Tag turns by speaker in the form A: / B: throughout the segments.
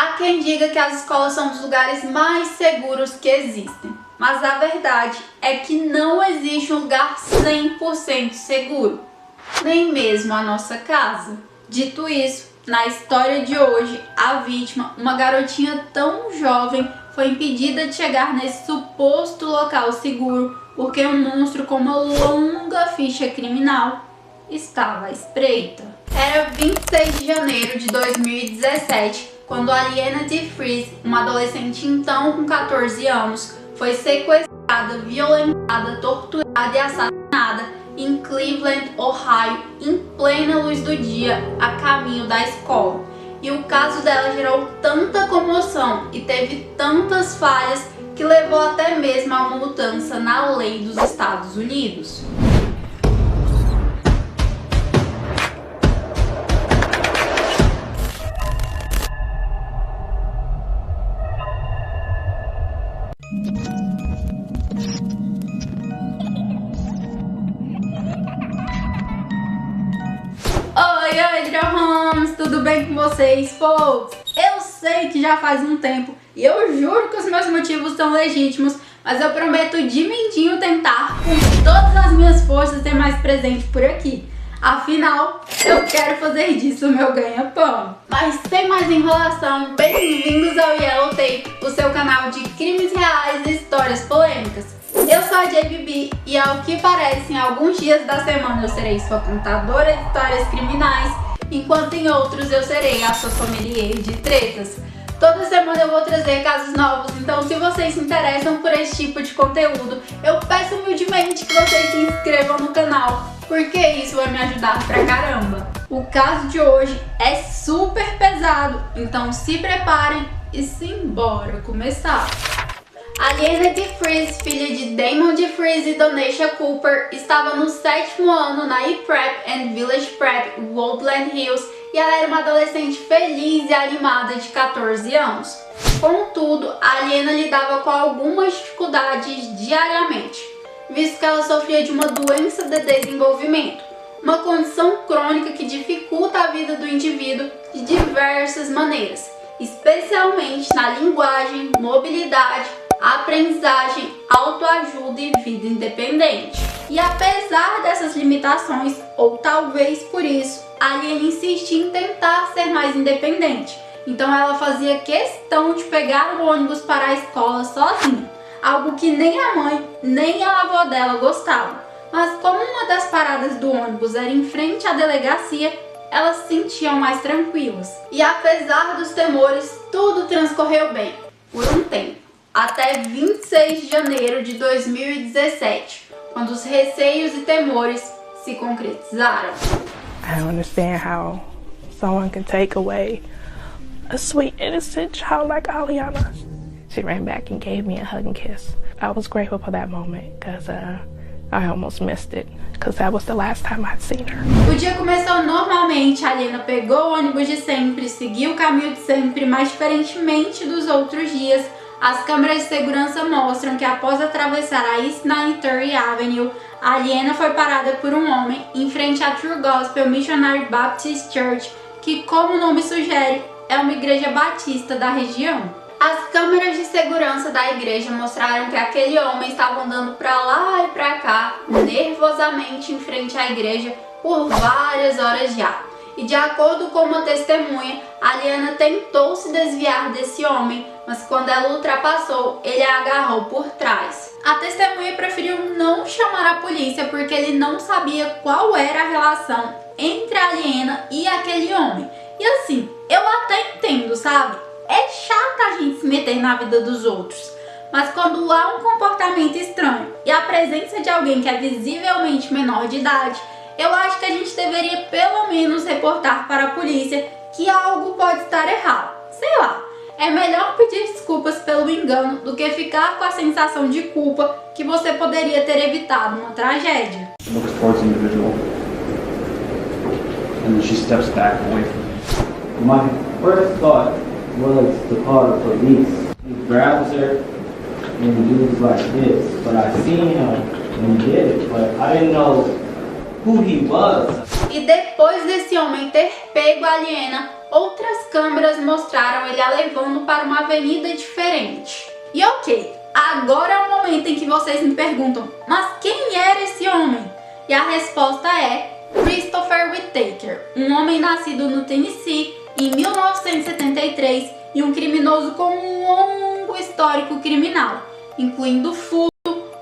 A: Há quem diga que as escolas são os lugares mais seguros que existem, mas a verdade é que não existe um lugar 100% seguro, nem mesmo a nossa casa. Dito isso, na história de hoje, a vítima, uma garotinha tão jovem, foi impedida de chegar nesse suposto local seguro porque um monstro com uma longa ficha criminal estava à espreita. Era 26 de janeiro de 2017, quando Aliena DeFries, uma adolescente então com 14 anos, foi sequestrada, violentada, torturada e assassinada em Cleveland, Ohio, em plena luz do dia, a caminho da escola. E o caso dela gerou tanta comoção e teve tantas falhas que levou até mesmo a uma mudança na lei dos Estados Unidos. Oi, Homes, tudo bem com vocês, folks? Eu sei que já faz um tempo e eu juro que os meus motivos são legítimos, mas eu prometo de mindinho tentar, com todas as minhas forças, ter mais presente por aqui. Afinal, eu quero fazer disso o meu ganha-pão. Mas sem mais enrolação, bem-vindos ao Yellow Tape, o seu canal de crimes reais e histórias polêmicas. Eu sou a JBB e ao que parece, em alguns dias da semana eu serei sua contadora de histórias criminais, enquanto em outros eu serei a sua sommelier de tretas. Toda semana eu vou trazer casos novos, então se vocês se interessam por esse tipo de conteúdo, eu peço humildemente que vocês se inscrevam no canal, porque isso vai me ajudar pra caramba. O caso de hoje é super pesado, então se preparem e simbora começar. Aliena DeFries, filha de Damon DeFries e Donesha Cooper, estava no 7º ano na E-Prep and Village Prep, Woodland Hills, e ela era uma adolescente feliz e animada de 14 anos. Contudo, a Aliena lidava com algumas dificuldades diariamente, visto que ela sofria de uma doença de desenvolvimento, uma condição crônica que dificulta a vida do indivíduo de diversas maneiras, especialmente na linguagem, mobilidade, aprendizagem, autoajuda e vida independente. E apesar dessas limitações, ou talvez por isso, a Aliena insistia em tentar ser mais independente. Então ela fazia questão de pegar o ônibus para a escola sozinha, algo que nem a mãe nem a avó dela gostavam. Mas como uma das paradas do ônibus era em frente à delegacia, elas se sentiam mais tranquilas. E apesar dos temores, tudo transcorreu bem, por um tempo. Até 26 de janeiro de 2017, quando os receios e temores se concretizaram.
B: I don't understand how someone can take away a sweet, innocent child like Aliena. She ran back and gave me a hug and kiss. I was grateful for that moment because I almost missed it, because that was the last time I'd seen her.
A: O dia começou normalmente, a Aliena pegou o ônibus de sempre, seguiu o caminho de sempre, mas diferentemente dos outros dias, as câmeras de segurança mostram que após atravessar a East 93 Avenue, a Aliena foi parada por um homem em frente à True Gospel Missionary Baptist Church, que, como o nome sugere, é uma igreja batista da região. As câmeras de segurança da igreja mostraram que aquele homem estava andando para lá e para cá, nervosamente em frente à igreja por várias horas já. E de acordo com uma testemunha, a Aliena tentou se desviar desse homem, mas quando ela ultrapassou, ele a agarrou por trás. A testemunha preferiu não chamar a polícia porque ele não sabia qual era a relação entre a Aliena e aquele homem. E assim, eu até entendo, sabe? É chato a gente se meter na vida dos outros, mas quando há um comportamento estranho e a presença de alguém que é visivelmente menor de idade, eu acho que a gente deveria pelo menos reportar para a polícia que algo pode estar errado. Sei lá, é melhor pedir desculpas pelo engano do que ficar com a sensação de culpa que você poderia ter evitado uma tragédia.
C: Looks towards the individual, and then she steps back away from him. My first thought was to call the police. He grabs her and does like this, but I seen him and he did it, but I didn't know who he was.
A: E depois desse homem ter pego a Aliena, outras câmeras mostraram ele a levando para uma avenida diferente. E ok, agora é o momento em que vocês me perguntam, mas quem era esse homem? E a resposta é Christopher Whitaker, um homem nascido no Tennessee em 1973 e um criminoso com um longo histórico criminal, incluindo furto,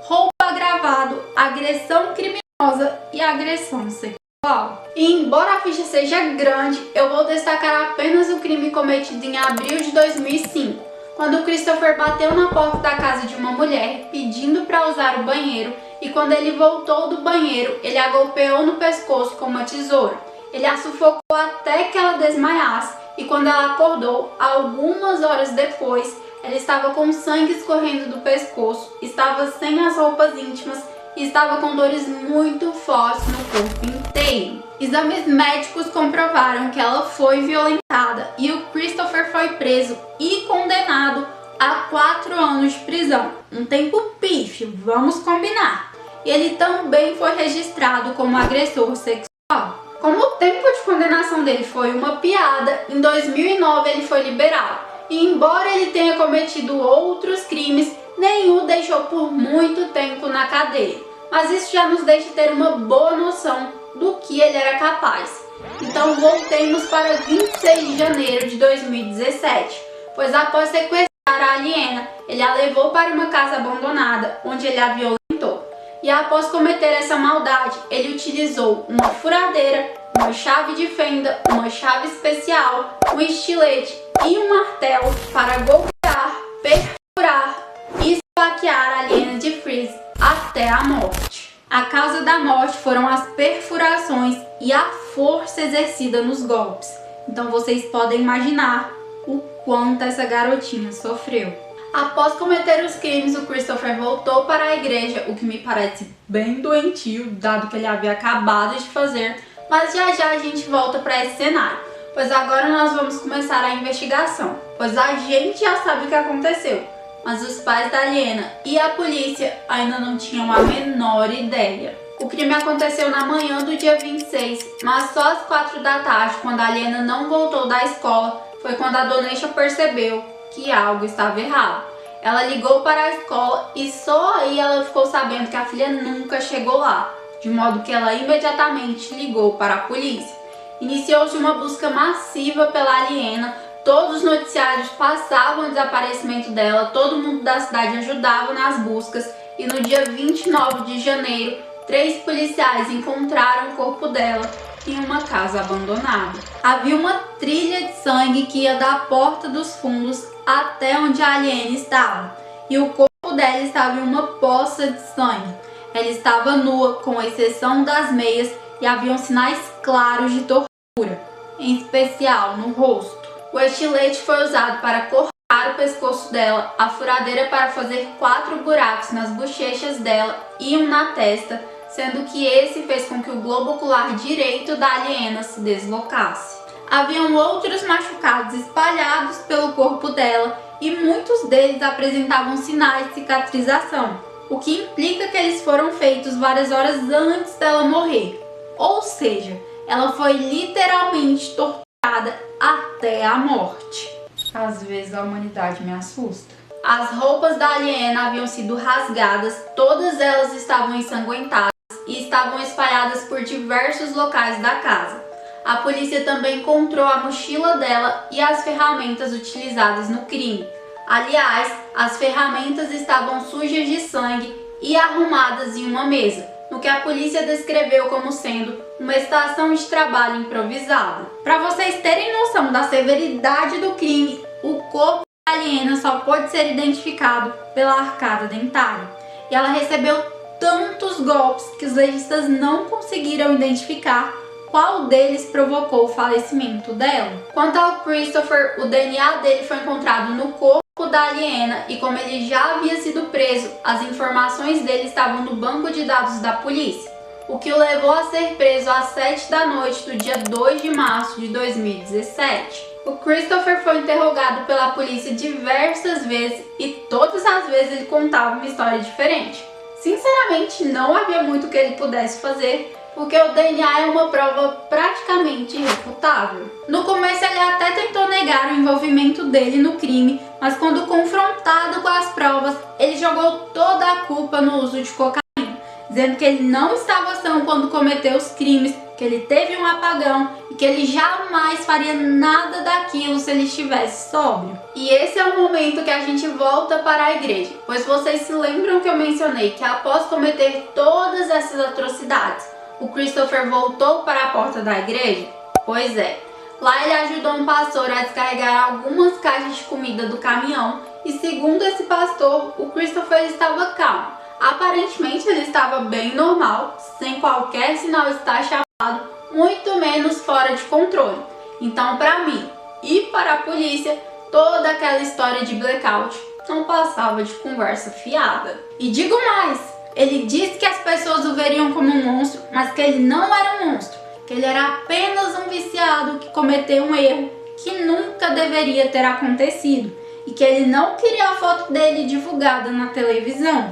A: roubo agravado, agressão criminosa e agressão sexual. E embora a ficha seja grande, eu vou destacar apenas o crime cometido em abril de 2005, quando Christopher bateu na porta da casa de uma mulher pedindo para usar o banheiro, e quando ele voltou do banheiro, ele a golpeou no pescoço com uma tesoura. Ele a sufocou até que ela desmaiasse, e quando ela acordou, algumas horas depois, ela estava com sangue escorrendo do pescoço, estava sem as roupas íntimas e estava com dores muito fortes no corpo inteiro. Exames médicos comprovaram que ela foi violentada e o Christopher foi preso e condenado a 4 anos de prisão. Um tempo pífio, vamos combinar. E ele também foi registrado como agressor sexual. Como o tempo de condenação dele foi uma piada, em 2009 ele foi liberado. E embora ele tenha cometido outros crimes, nenhum deixou por muito tempo na cadeia. Mas isso já nos deixa ter uma boa noção do que ele era capaz. Então voltemos para 26 de janeiro de 2017, pois após sequestrar a Aliena, ele a levou para uma casa abandonada, onde ele a violentou. E após cometer essa maldade, ele utilizou uma furadeira, uma chave de fenda, uma chave especial, um estilete e um martelo para golpear, perfurar e esfaquear a Aliena de Freeze até a morte. A causa da morte foram as perfurações e a força exercida nos golpes. Então vocês podem imaginar o quanto essa garotinha sofreu. Após cometer os crimes, o Christopher voltou para a igreja, o que me parece bem doentio, dado que ele havia acabado de fazer, mas já já a gente volta para esse cenário, pois agora nós vamos começar a investigação, pois a gente já sabe o que aconteceu, mas os pais da Aliena e a polícia ainda não tinham a menor ideia. O crime aconteceu na manhã do dia 26, mas só às 4 da tarde, quando a Aliena não voltou da escola, foi quando a Donesha percebeu que algo estava errado. Ela ligou para a escola e só aí ela ficou sabendo que a filha nunca chegou lá, de modo que ela imediatamente ligou para a polícia. Iniciou-se uma busca massiva pela Aliena, todos os noticiários passavam o desaparecimento dela, todo mundo da cidade ajudava nas buscas e no dia 29 de janeiro, 3 policiais encontraram o corpo dela em uma casa abandonada. Havia uma trilha de sangue que ia da porta dos fundos até onde a Aliena estava, e o corpo dela estava em uma poça de sangue. Ela estava nua, com exceção das meias, e haviam sinais claros de tortura, em especial no rosto. O estilete foi usado para cortar o pescoço dela, a furadeira para fazer 4 buracos nas bochechas dela e um na testa, sendo que esse fez com que o globo ocular direito da Aliena se deslocasse. Haviam outros machucados espalhados pelo corpo dela e muitos deles apresentavam sinais de cicatrização, o que implica que eles foram feitos várias horas antes dela morrer. Ou seja, ela foi literalmente torturada até a morte. Às vezes a humanidade me assusta. As roupas da Aliena haviam sido rasgadas, todas elas estavam ensanguentadas e estavam espalhadas por diversos locais da casa. A polícia também encontrou a mochila dela e as ferramentas utilizadas no crime. Aliás, as ferramentas estavam sujas de sangue e arrumadas em uma mesa, no que a polícia descreveu como sendo uma estação de trabalho improvisada. Para vocês terem noção da severidade do crime, o corpo da Aliena só pode ser identificado pela arcada dentária. E ela recebeu tantos golpes que os legistas não conseguiram identificar qual deles provocou o falecimento dela. Quanto ao Christopher, o DNA dele foi encontrado no corpo da Aliena e como ele já havia sido preso, as informações dele estavam no banco de dados da polícia, o que o levou a ser preso às 7 da noite do dia 2 de março de 2017. O Christopher foi interrogado pela polícia diversas vezes e todas as vezes ele contava uma história diferente. Sinceramente, não havia muito que ele pudesse fazer, porque o DNA é uma prova praticamente irrefutável. No começo ele até tentou negar o envolvimento dele no crime, mas quando confrontado com as provas, ele jogou toda a culpa no uso de cocaína, dizendo que ele não estava são quando cometeu os crimes, que ele teve um apagão e que ele jamais faria nada daquilo se ele estivesse sóbrio. E esse é o momento que a gente volta para a igreja, pois vocês se lembram que eu mencionei que após cometer todas essas atrocidades, o Christopher voltou para a porta da igreja? Pois é, lá ele ajudou um pastor a descarregar algumas caixas de comida do caminhão e, segundo esse pastor, o Christopher estava calmo. Aparentemente ele estava bem normal, sem qualquer sinal de estar chapado, muito menos fora de controle. Então, para mim e para a polícia, toda aquela história de blackout não passava de conversa fiada. E digo mais, ele disse que as pessoas o veriam como um monstro, mas que ele não era um monstro, que ele era apenas um viciado que cometeu um erro que nunca deveria ter acontecido e que ele não queria a foto dele divulgada na televisão.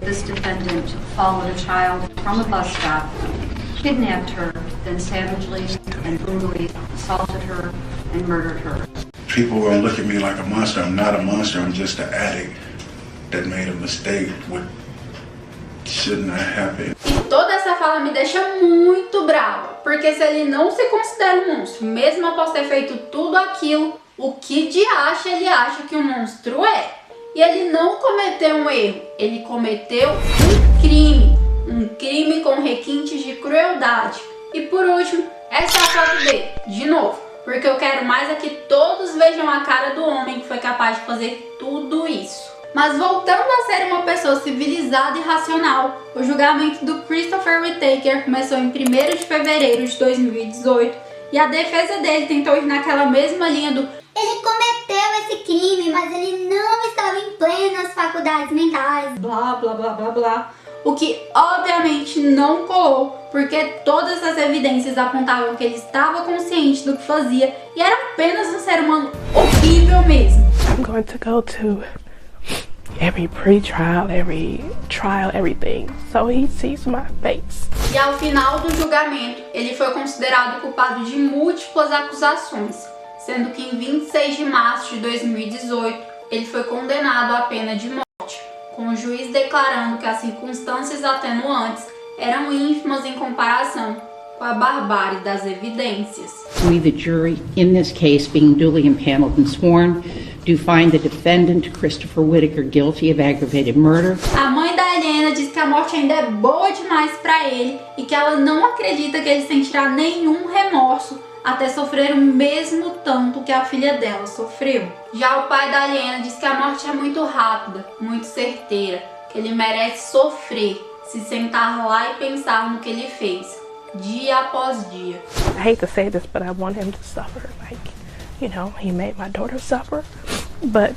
D: This defendant followed a child from a bus stop, kidnapped her, then savagely and brutally assaulted her and murdered her.
E: People will look at me like a monster. I'm not a monster. I'm just an addict that made a mistake. What shouldn't have happened?
A: E toda essa fala me deixa muito brava, porque se ele não se considera um monstro, mesmo após ter feito tudo aquilo, o que de acha ele acha que um monstro é? E ele não cometeu um erro, ele cometeu um crime com requintes de crueldade. E por último, essa é a foto dele, de novo, porque eu quero mais é que todos vejam a cara do homem que foi capaz de fazer tudo isso. Mas voltando a ser uma pessoa civilizada e racional, o julgamento do Christopher Whitaker começou em 1º de fevereiro de 2018 e a defesa dele tentou ir naquela mesma linha do
F: ele cometeu esse crime, mas ele não estava em plenas faculdades mentais.
A: blá blá blá blá blá, o que obviamente não colou, porque todas as evidências apontavam que ele estava consciente do que fazia e era apenas um ser humano horrível mesmo.
B: I'm going to go to every pre-trial, every trial, everything, so he sees my face.
A: E ao final do julgamento, ele foi considerado culpado de múltiplas acusações, sendo que em 26 de março de 2018, ele foi condenado à pena de morte, com o juiz declarando que as circunstâncias atenuantes eram ínfimas em comparação com a barbárie das evidências.
G: We, the jury, in this case, being duly impaneled and sworn, do find the defendant, Christopher Whitaker, guilty of aggravated murder.
A: A mãe da Helena diz que a morte ainda é boa demais para ele e que ela não acredita que ele sentirá nenhum remorso até sofrer o mesmo tanto que a filha dela sofreu. Já o pai da Helena diz que a morte é muito rápida, muito certeira, que ele merece sofrer, se sentar lá e pensar no que ele fez, dia após dia.
B: I hate to say this, but I want him to suffer. Like, you know, he made my daughter suffer, but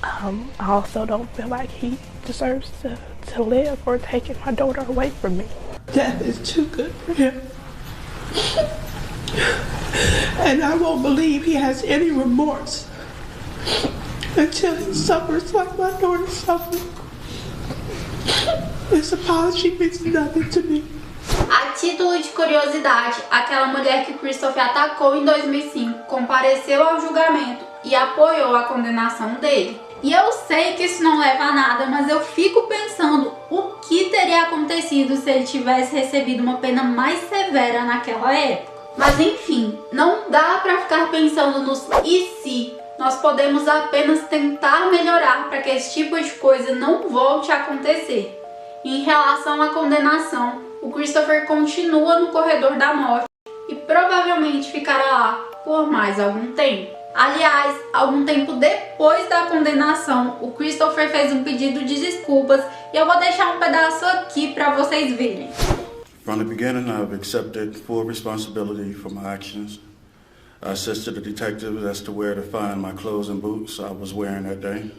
B: I also don't feel like he deserves to live for taking my daughter away from me.
H: Death is too good for him. And I won't believe he has any remorse until he suffers like my daughter suffered. This apology means nothing to me.
A: A título de curiosidade, aquela mulher que Christopher atacou em 2005 compareceu ao julgamento e apoiou a condenação dele. E eu sei que isso não leva a nada, mas eu fico pensando o que teria acontecido se ele tivesse recebido uma pena mais severa naquela época. Mas enfim, não dá pra ficar pensando nos e se. Nós podemos apenas tentar melhorar para que esse tipo de coisa não volte a acontecer. Em relação à condenação, o Christopher continua no corredor da morte e provavelmente ficará lá por mais algum tempo. Aliás, algum tempo depois da condenação, o Christopher fez um pedido de desculpas e eu vou deixar um pedaço aqui para vocês verem.
E: From the beginning, I've accepted full responsibility for my actions. I assisted the detectives as to where to find my clothes and boots I was wearing that day.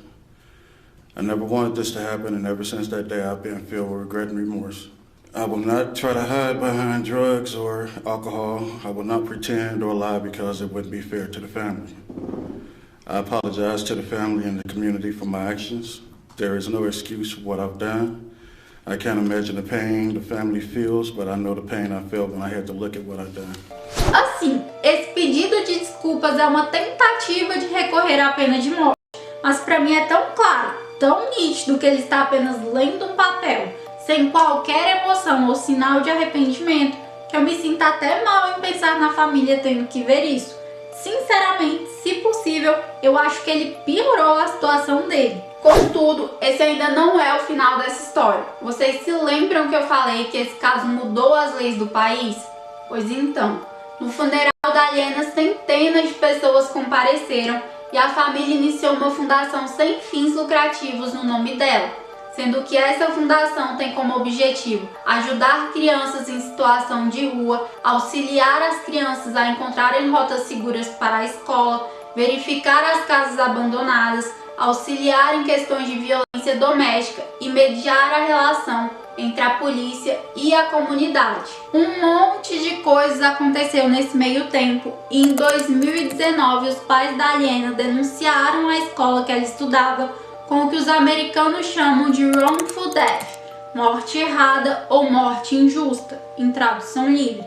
E: I never wanted this to happen, and ever since that day, I've been filled with regret and remorse. I will not try to hide behind drugs or alcohol. I will not pretend or lie because it wouldn't be fair to the family. I apologize to the family and the community for my actions. There is no excuse for what I've done. I can't imagine the pain the family feels, but I know the pain I felt when I had to look at what I've done.
A: Assim, esse pedido de desculpas é uma tentativa de recorrer à pena de morte, mas pra mim é tão claro, tão nítido que ele está apenas lendo um papel, sem qualquer emoção ou sinal de arrependimento, que eu me sinto até mal em pensar na família tendo que ver isso. Sinceramente, se possível, eu acho que ele piorou a situação dele. Contudo, esse ainda não é o final dessa história. Vocês se lembram que eu falei que esse caso mudou as leis do país? Pois então, no funeral da Aliena, centenas de pessoas compareceram e a família iniciou uma fundação sem fins lucrativos no nome dela, sendo que essa fundação tem como objetivo ajudar crianças em situação de rua, auxiliar as crianças a encontrarem rotas seguras para a escola, verificar as casas abandonadas, auxiliar em questões de violência doméstica e mediar a relação entre a polícia e a comunidade. Um monte de coisas aconteceu nesse meio tempo e em 2019 os pais da Aliena denunciaram a escola que ela estudava com o que os americanos chamam de wrongful death, morte errada ou morte injusta, em tradução livre,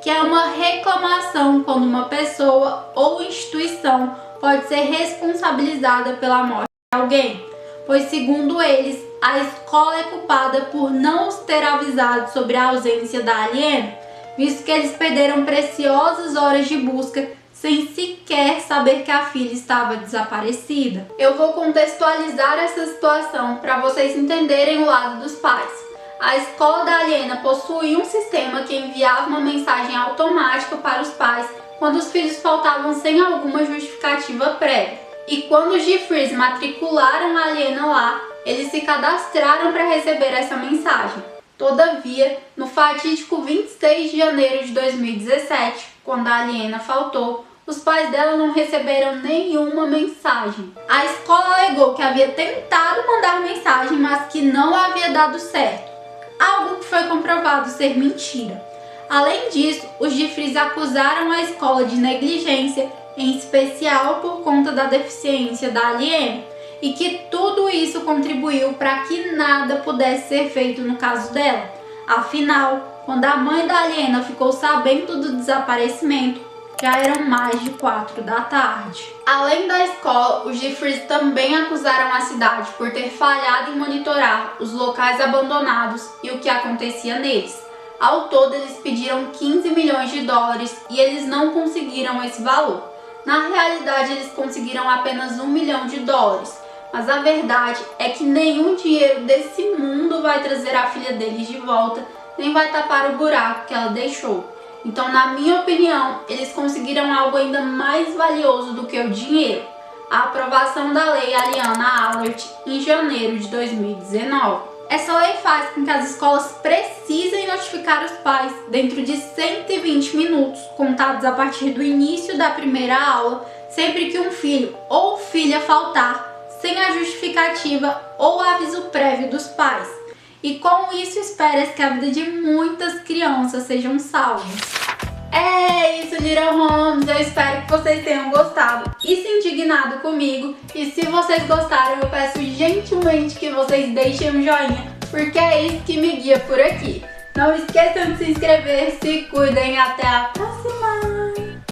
A: que é uma reclamação quando uma pessoa ou instituição pode ser responsabilizada pela morte de alguém, pois segundo eles, a escola é culpada por não os ter avisado sobre a ausência da Aliena, visto que eles perderam preciosas horas de busca sem sequer saber que a filha estava desaparecida. Eu vou contextualizar essa situação para vocês entenderem o lado dos pais. A escola da Aliena possuía um sistema que enviava uma mensagem automática para os pais quando os filhos faltavam sem alguma justificativa prévia. E quando os Jeffries matricularam a Aliena lá, eles se cadastraram para receber essa mensagem. Todavia, no fatídico 26 de janeiro de 2017, quando a Aliena faltou, os pais dela não receberam nenhuma mensagem. A escola alegou que havia tentado mandar mensagem, mas que não havia dado certo, algo que foi comprovado ser mentira. Além disso, os Jeffries acusaram a escola de negligência, em especial por conta da deficiência da Aliena, e que tudo isso contribuiu para que nada pudesse ser feito no caso dela. Afinal, quando a mãe da Aliena ficou sabendo do desaparecimento, já eram mais de 4 da tarde. Além da escola, os Jeffries também acusaram a cidade por ter falhado em monitorar os locais abandonados e o que acontecia neles. Ao todo, eles pediram 15 milhões de dólares e eles não conseguiram esse valor. Na realidade, eles conseguiram apenas 1 milhão de dólares. Mas a verdade é que nenhum dinheiro desse mundo vai trazer a filha deles de volta, nem vai tapar o buraco que ela deixou. Então, na minha opinião, eles conseguiram algo ainda mais valioso do que o dinheiro: a aprovação da lei Aliena Allert em janeiro de 2019. Essa lei faz com que as escolas precisem notificar os pais dentro de 120 minutos, contados a partir do início da primeira aula, sempre que um filho ou filha faltar, sem a justificativa ou aviso prévio dos pais. E com isso espera-se que a vida de muitas crianças sejam salvas. É isso, Little Homes, eu espero que vocês tenham gostado e se indignado comigo. E se vocês gostaram, eu peço gentilmente que vocês deixem um joinha, porque é isso que me guia por aqui. Não esqueçam de se inscrever, se cuidem e até a próxima!